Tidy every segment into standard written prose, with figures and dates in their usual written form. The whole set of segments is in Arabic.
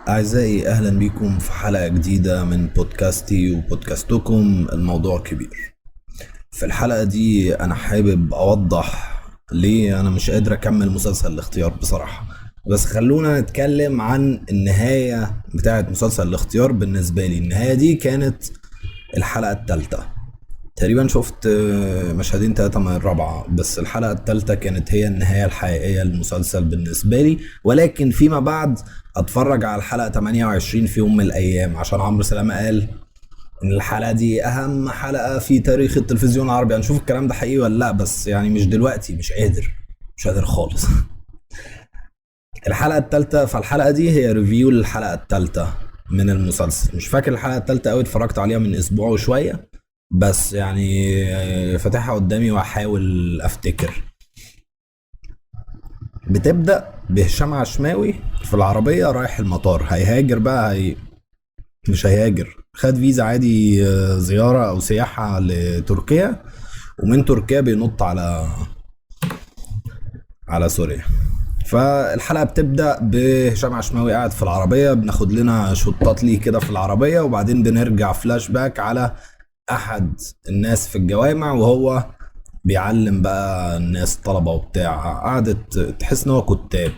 أعزائي أهلا بكم في حلقة جديدة من بودكاستي وبودكاستكم الموضوع كبير. في الحلقة دي أنا حابب أوضح ليه أنا مش قادر أكمل مسلسل الاختيار بصراحة. بس خلونا نتكلم عن النهاية بتاعة مسلسل الاختيار. بالنسبة لي النهاية دي كانت الحلقة الثالثة تقريبا. شفت مشهدين تلاتة من الرابعة، بس الحلقة التالتة كانت هي النهاية الحقيقية للمسلسل بالنسبة لي. ولكن فيما بعد اتفرج على الحلقة 28 في يوم من الأيام، عشان عمرو سلامة قال إن الحلقة دي أهم حلقة في تاريخ التلفزيون العربي. هنشوف الكلام ده حقيقي ولا لأ، بس يعني مش دلوقتي، مش قادر خالص. الحلقة التالتة، فالحلقة دي هي ريفيو للحلقة التالتة من المسلسل. مش فاكر الحلقة التالتة قوي، اتفرجت عليها من أسبوع وشوية بس يعني فاتحها قدامي واحاول افتكر. بتبدأ بهشام عشماوي في العربية رايح المطار، هيهاجر بقى مش هيهاجر، خد فيزا عادي، زيارة او سياحة لتركيا، ومن تركيا بينط على سوريا. فالحلقة بتبدأ بهشام عشماوي قاعد في العربية، بناخد لنا شطات ليه كده في العربية، وبعدين بنرجع فلاش باك على احد الناس في الجوامع وهو بيعلم بقى الناس طلبة وبتاع. قعدت تحس ان هو كتاب،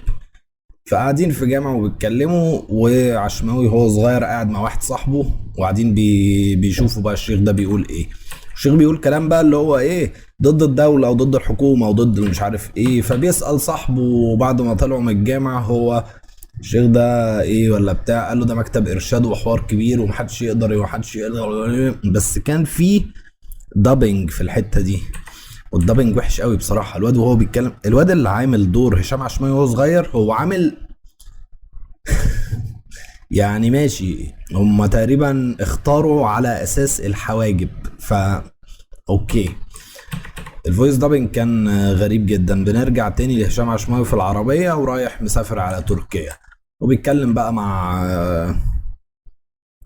فقاعدين في جامعة وبيتكلموا، وعشماوي هو صغير قاعد مع واحد صاحبه، وقاعدين بيشوفوا بقى الشيخ ده بيقول ايه. الشيخ بيقول كلام بقى اللي هو ايه، ضد الدولة وضد الحكومة وضد مش عارف ايه. فبيسأل صاحبه بعد ما طلعوا من الجامعة، هو الشيخ ده ايه ولا بتاع؟ قال له ده مكتب ارشاد وحوار كبير ومحدش يقدر. بس كان في دابنج في الحتة دي، والدبنج وحش قوي بصراحه. الواد وهو بيتكلم، الواد اللي عامل دور هشام عشماوي وهو صغير، هو عامل يعني ماشي، هم تقريبا اختاروا على اساس الحواجب، اوكي. الفويس دابنج كان غريب جدا. بنرجع تاني لهشام عشماوي في العربيه ورايح مسافر على تركيا، وبيتكلم بقى مع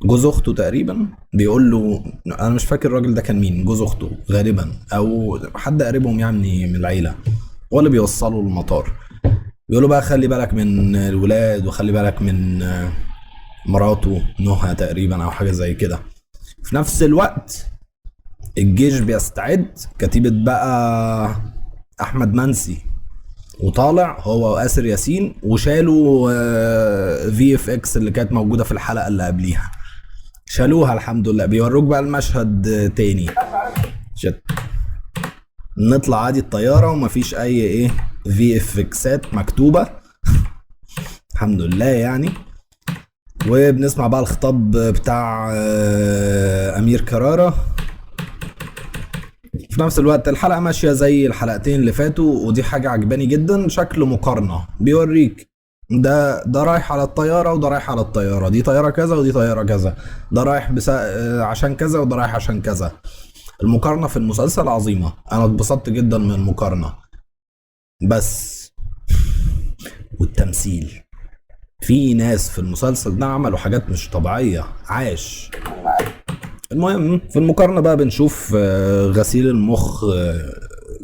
جوز اخته تقريبا. بيقول له، انا مش فاكر الراجل ده كان مين، جوز اخته غالبا او حد قريبهم يعني من العيله، هو اللي بيوصله المطار. بيقولوا بقى خلي بالك من الولاد، وخلي بالك من مراته نهى تقريبا او حاجه زي كده. في نفس الوقت الجيش بيستعد، كتيبة بقى احمد منسي وطالع هو واسر ياسين، وشالوا في اف اكس اللي كانت موجوده في الحلقه اللي قبليها، شالوها الحمد لله. بيوروك بقى المشهد تاني، شت. نطلع عادي الطياره ومفيش اي ايه في اف اكسات مكتوبه الحمد لله يعني. وبنسمع بقى الخطاب بتاع امير كرارة. في نفس الوقت الحلقة ماشية زي الحلقتين اللي فاتوا، ودي حاجة عجباني جدا، شكل مقارنة بيوريك ده رايح على الطيارة وده رايح على الطيارة، دي طيارة كذا ودي طيارة كذا، ده رايح عشان كذا وده رايح عشان كذا. المقارنة في المسلسل عظيمة، انا اتبسطت جدا من المقارنة. بس والتمثيل، في ناس في المسلسل ده عملوا حاجات مش طبيعية، عاش. المهم في المقارنة بقى بنشوف غسيل المخ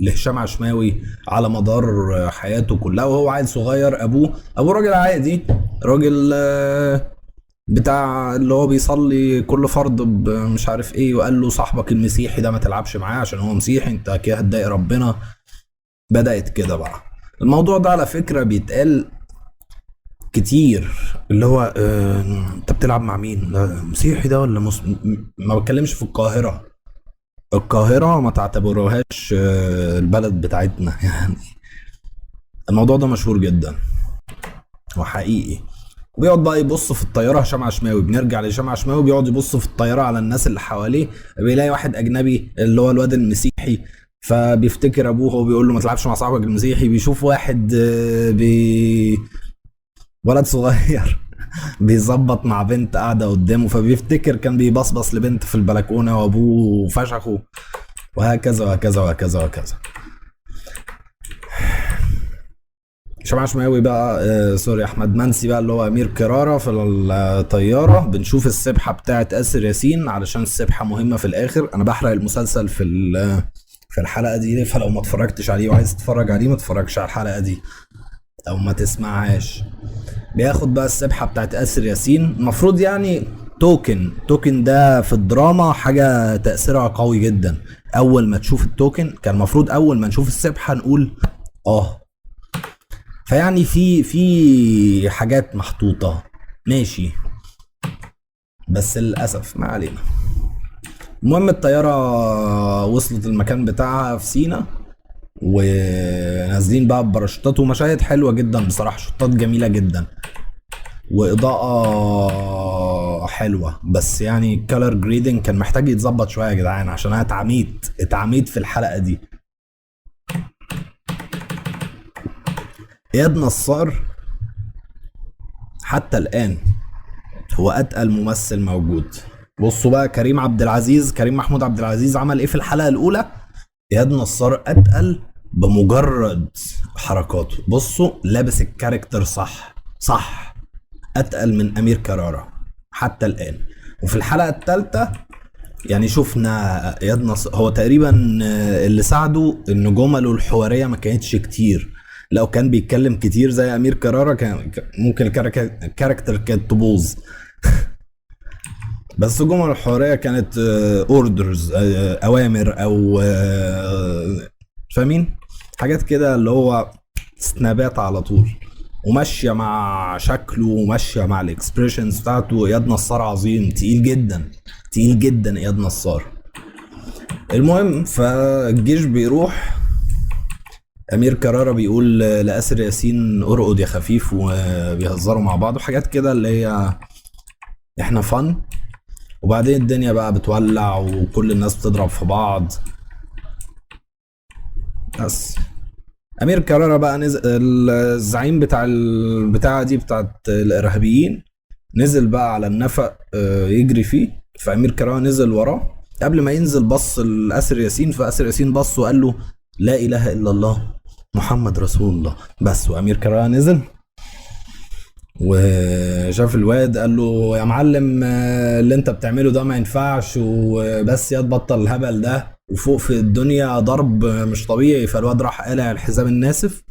لهشام عشماوي على مدار حياته كلها وهو عيل صغير. ابوه راجل عادي، راجل بتاع اللي هو بيصلي كل فرض مش عارف ايه، وقال له صاحبك المسيحي ده ما تلعبش معاه عشان هو مسيحي، انت كده هتضايق ربنا. بدأت كده بقى. الموضوع ده على فكرة بيتقال كتير، اللي هو انت بتلعب مع مين؟ لا مسيحي ده ولا مسلم؟ ما بتكلمش في القاهرة ما تعتبروهاش البلد بتاعتنا يعني. الموضوع ده مشهور جدا وحقيقي. وبيقعد بقى يبص في الطيارة هشام عشماوي، بنرجع لهشام عشماوي بيقعد يبص في الطيارة على الناس اللي حواليه، بيلاقي واحد أجنبي اللي هو الواد المسيحي، فبيفتكر أبوه وهو بيقول له ما تلعبش مع صاحبك المسيحي. بيشوف واحد ولد صغير بيظبط مع بنت قاعدة قدامه، فبيفتكر كان بيبصبص لبنت في البلكونة وابوه فشخه، وهكذا وهكذا وهكذا وهكذا. هشام عشماوي بقى سوري، احمد منسي بقى اللي هو امير كرارة في الطيارة. بنشوف السبحة بتاعت اسر ياسين، علشان السبحة مهمة في الاخر. انا بحرق المسلسل في الحلقة دي، فلو ما اتفرجتش عليه وعايز تتفرج عليه ما تتفرجش على الحلقة دي او ما تسمعهاش. بياخد بقى السبحه بتاعت اسر ياسين. المفروض يعني توكن ده في الدراما حاجه تاثيرها قوي جدا. اول ما تشوف التوكن كان المفروض اول ما نشوف السبحه نقول اه. فيعني في حاجات محطوطه ماشي، بس للاسف ما علينا. المهم الطياره وصلت المكان بتاعها في سينا، ونازلين بقى بباراشوتات، ومشاهد حلوه جدا بصراحه، شطات جميله جدا واضاءه حلوه. بس يعني الكالر جريدنج كان محتاج يتظبط شويه يا جدعان، عشان انا اتعميت في الحلقه دي. اياد نصار حتى الان هو اتقل ممثل موجود. بصوا بقى كريم محمود عبد العزيز عمل ايه في الحلقه الاولى. اياد نصار اتقل بمجرد حركاته. بصوا لابس الكاركتر صح اتقل من امير كرارة حتى الان. وفي الحلقه الثالثه يعني شفنا اياد نصار هو تقريبا اللي ساعده ان جمله الحواريه ما كانتش كتير. لو كان بيتكلم كتير زي امير كرارة كان ممكن الكاركتر كانت تبوظ. بس الجمل الحواريه كانت اوردرز، اوامر، او فاهمين حاجات كده اللي هو سنابات على طول، وماشيه مع شكله وماشيه مع الاكسبريشنز بتاعته. اياد نصار عظيم، تقيل جدا اياد نصار. المهم فالجيش بيروح، امير كرارة بيقول لاسر ياسين ارقد يا خفيف، وبيهزروا مع بعض وحاجات كده اللي هي احنا فن. وبعدين الدنيا بقى بتولع وكل الناس بتضرب في بعض. بس امير كرارة بقى نزل، الزعيم بتاعه دي بتاعت الارهابيين، نزل بقى على النفق يجري فيه. فامير كرارة نزل وراه. قبل ما ينزل بص لاسر ياسين، فاسر ياسين بص وقال له لا اله الا الله محمد رسول الله بس. وامير كرارة نزل وشاف الواد قال له يا معلم اللي انت بتعمله ده ما ينفعش، وبس يا تبطل الهبل ده، وفوق في الدنيا ضرب مش طبيعي. فالواد راح قالع الحزام الناسف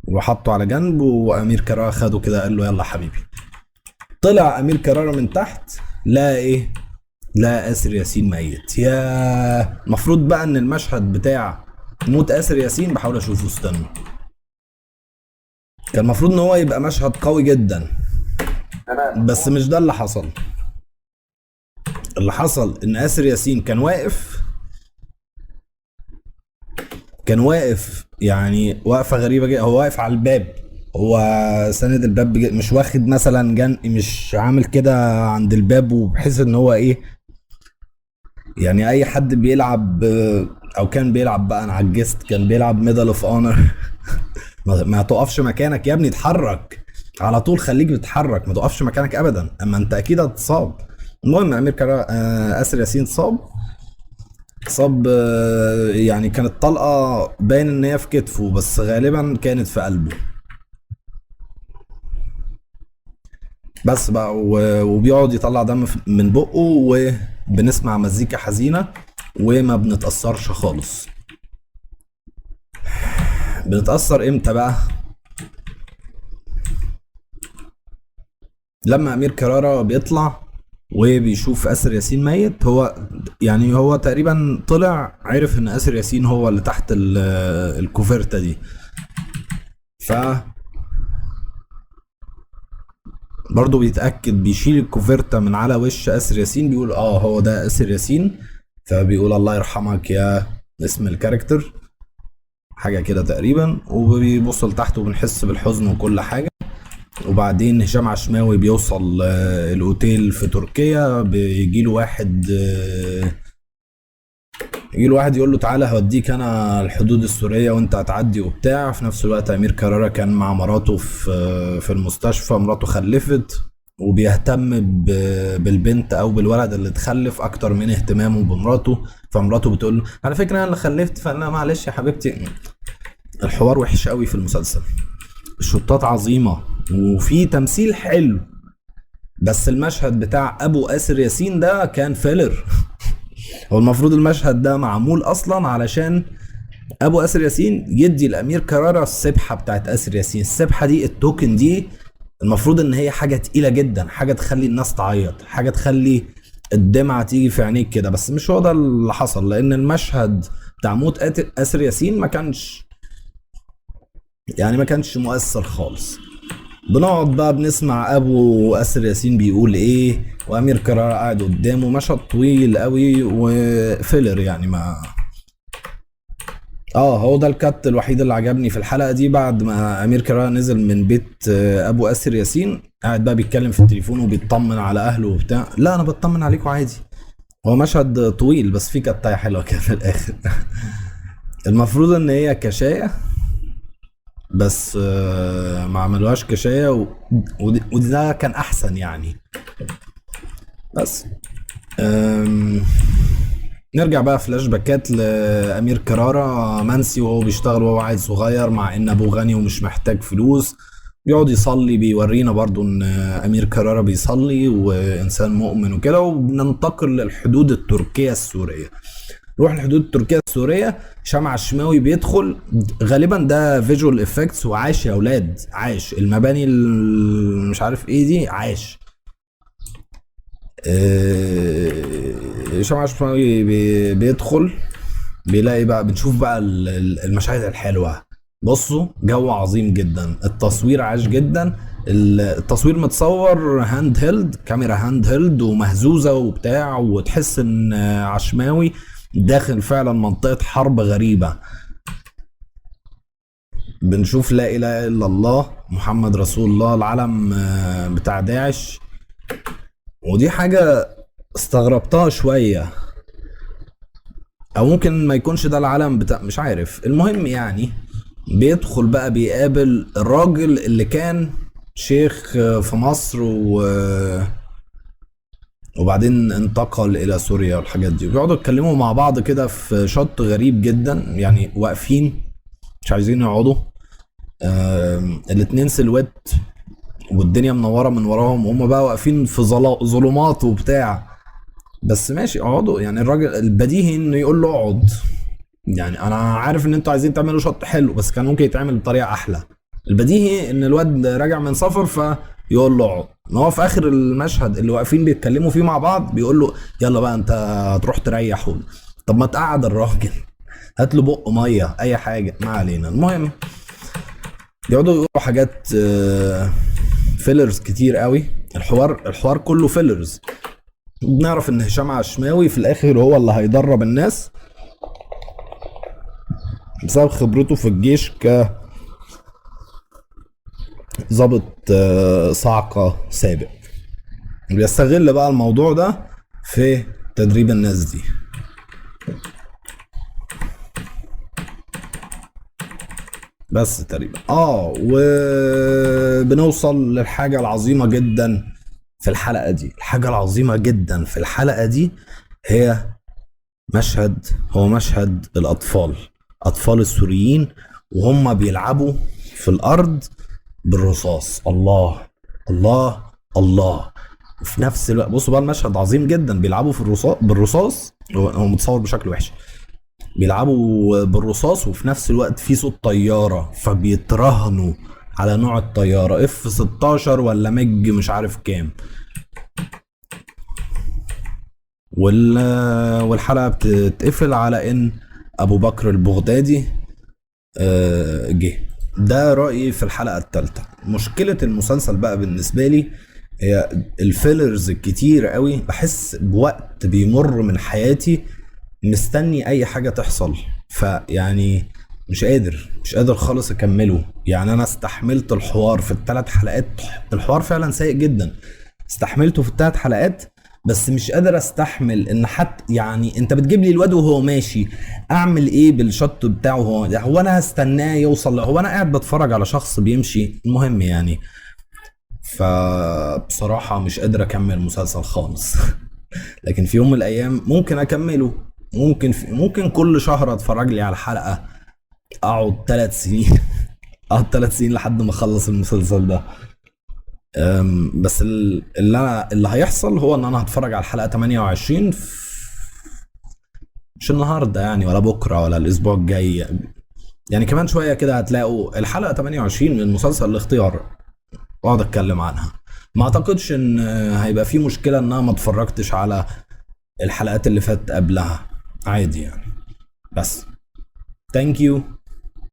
وحطه على جنب، وامير كرارة خده كده قال له يلا حبيبي. طلع امير كرارة من تحت، لا ايه، لا اسر ياسين ميت. يا المفروض بقى ان المشهد بتاع موت اسر ياسين بحاول اشوفه، استنى، كان المفروض ان هو يبقى مشهد قوي جدا، بس مش ده اللي حصل. اللي حصل ان اسر ياسين كان واقف يعني وقفه غريبه جدا. هو واقف على الباب، هو ساند الباب مش واخد مثلا مش عامل كده عند الباب، وبحيث ان هو ايه يعني اي حد بيلعب او كان بيلعب بقى، انا عجزت، كان بيلعب ميدل اوف اونر ما تقفش مكانك يا ابني، اتحرك على طول، خليك بتتحرك، ما تقفش مكانك ابدا، اما انت اكيد هتصاب. المهم امير كرارة اسر ياسين صاب يعني كانت طلقه باين ان هي في كتفه، بس غالبا كانت في قلبه. بس بقى وبيقعد يطلع دم من بقه، وبنسمع مزيكا حزينه وما بنتأثرش خالص. بنتأثر امتى بقى؟ لما امير كرارة بيطلع وبيشوف اسر ياسين ميت. هو تقريبا طلع عرف ان اسر ياسين هو اللي تحت الكوفرتة دي. ف برضه بيتأكد، بيشيل الكوفرتة من على وش اسر ياسين، بيقول هو ده اسر ياسين. فبيقول الله يرحمك يا اسم الكاركتر حاجة كده تقريبا، وبيبص لتحت وبنحس بالحزن وكل حاجة. وبعدين هشام عشماوي بيوصل الاوتيل في تركيا، بيجيله واحد يقول له تعالى هوديك انا الحدود السورية وانت هتعدي وبتاع. في نفس الوقت امير كرارة كان مع مراته في المستشفى، مراته خلفت، وبيهتم بالبنت او بالولد اللي اتخلف اكتر من اهتمامه بمراته. فمراته بتقول له على فكرة انا اللي خلفت، فانا معلش يا حبيبتي. الحوار وحش قوي في المسلسل، الشطات عظيمة وفي تمثيل حلو، بس المشهد بتاع ابو اسر ياسين ده كان فيلر. هو المفروض المشهد ده معمول اصلا علشان ابو اسر ياسين يدي الامير كرارة السبحة بتاعت اسر ياسين. السبحة دي التوكن دي المفروض ان هي حاجه تقيله جدا، حاجه تخلي الناس تعيط، حاجه تخلي الدمعه تيجي في عينيك كده، بس مش هو ده اللي حصل. لان المشهد بتاع موت آسر ياسين ما كانش مؤثر خالص. بنقعد بقى بنسمع ابو آسر ياسين بيقول ايه، وامير كرارة قاعد قدامه. مشهد طويل قوي وفيلر يعني. ما هو ده الكات الوحيد اللي عجبني في الحلقه دي. بعد ما امير كرارة نزل من بيت ابو آسر ياسين، قاعد بقى بيتكلم في التليفون وبيطمن على اهله وبتاع. لا انا بطمن عليكم عادي. هو مشهد طويل بس فيه كتايه حلوه كده في الاخر. المفروض ان هي كشايه، بس ما عملوهاش كشايه وده كان احسن يعني. بس نرجع بقى فلاش باكات لأمير كرارة منسي وهو بيشتغل وهو عيل صغير، مع ان ابوه غني ومش محتاج فلوس. بيقعد يصلي، بيورينا برضو ان امير كرارة بيصلي وانسان مؤمن وكده. وبننتقل للحدود التركية السورية. نروح الحدود التركية السورية. هشام عشماوي بيدخل، غالبا ده فيجوال افكتس، وعاش يا اولاد، عاش المباني مش عارف ايه دي، عاش. هشام عشماوي بيدخل، بيلاقي بقى، بنشوف بقى المشاهد الحلوة. بصوا، جو عظيم جدا، التصوير عاش جدا. التصوير متصور هاند هيلد، كاميرا هاند هيلد ومهزوزة وبتاع، وتحس ان عشماوي داخل فعلا منطقة حرب غريبة. بنشوف لا اله الا الله محمد رسول الله، العلم بتاع داعش. ودي حاجة استغربتها شوية، او ممكن ما يكونش ده العلم بتاع، مش عارف. المهم يعني بيدخل بقى، بيقابل الراجل اللي كان شيخ في مصر وبعدين انتقل الى سوريا والحاجات دي. بيقعدوا يتكلموا مع بعض كده في شط غريب جدا يعني، واقفين مش عايزين يقعدوا. الاتنين سلوات والدنيا منوره من وراهم، وهم بقى واقفين في ظلمات وبتاع. بس ماشي اقعدوا يعني. الراجل البديهي انه يقول له اقعد. يعني انا عارف ان انتوا عايزين تعملوا شط حلو، بس كان ممكن يتعمل بطريقه احلى. البديهي ان الواد راجع من سفر فيقول له اقعد. ما هو في اخر المشهد اللي واقفين بيتكلموا فيه مع بعض بيقول له يلا بقى انت هتروح تريح. طب ما تقعد الراجل، هات له بق ميه، اي حاجه، ما علينا. المهم يقعدوا يقولوا حاجات فيلرز كتير قوي. الحوار كله فيلرز. بنعرف ان هشام عشماوي في الاخر هو اللي هيدرب الناس بسبب خبرته في الجيش كظابط صاعقة سابق. بيستغل بقى الموضوع ده في تدريب الناس دي. بس تقريبا وبنوصل للحاجة العظيمة جدا في الحلقة دي. الحاجة العظيمة جدا في الحلقة دي هي مشهد أطفال السوريين وهم بيلعبوا في الأرض بالرصاص. الله الله الله. وفي نفس الوقت بصوا بقى، المشهد عظيم جدا. بيلعبوا في بالرصاص، هو متصور بشكل وحش. بيلعبوا بالرصاص وفي نفس الوقت في صوت طيارة، فبيترهنوا على نوع الطيارة F-16 ولا مج مش عارف كام. والحلقة بتتقفل على ان ابو بكر البغدادي جه. ده رأيي في الحلقة الثالثة. مشكلة المسلسل بقى بالنسبة لي هي الفيلرز الكتير قوي. بحس بوقت بيمر من حياتي مستني اي حاجة تحصل، فيعني مش قادر خالص اكمله. يعني انا استحملت الحوار في ال3 حلقات. الحوار فعلا سيء جدا، استحملته في ال3 حلقات، بس مش قادر استحمل ان حتى يعني انت بتجيب لي الواد وهو ماشي، اعمل ايه بالشط بتاعه؟ هو انا هستناه يوصل؟ هو انا قاعد بتفرج على شخص بيمشي؟ المهم يعني، فبصراحة مش قادر اكمل المسلسل خالص. لكن في يوم من الايام ممكن اكمله. ممكن كل شهر اتفرج لي على حلقة، اقعد 3 سنين. اقعد 3 سنين لحد ما اخلص المسلسل ده. بس اللي هيحصل هو ان انا هتفرج على الحلقة 28 مش النهاردة يعني، ولا بكرة، ولا الاسبوع الجاي. يعني كمان شوية كده هتلاقوا الحلقة 28 من مسلسل الاختيار. واقعد اتكلم عنها. ما اعتقدش ان هيبقى في مشكلة ان انا ما اتفرجتش على الحلقات اللي فاتت قبلها، عادي يعني. بس ثانك يو.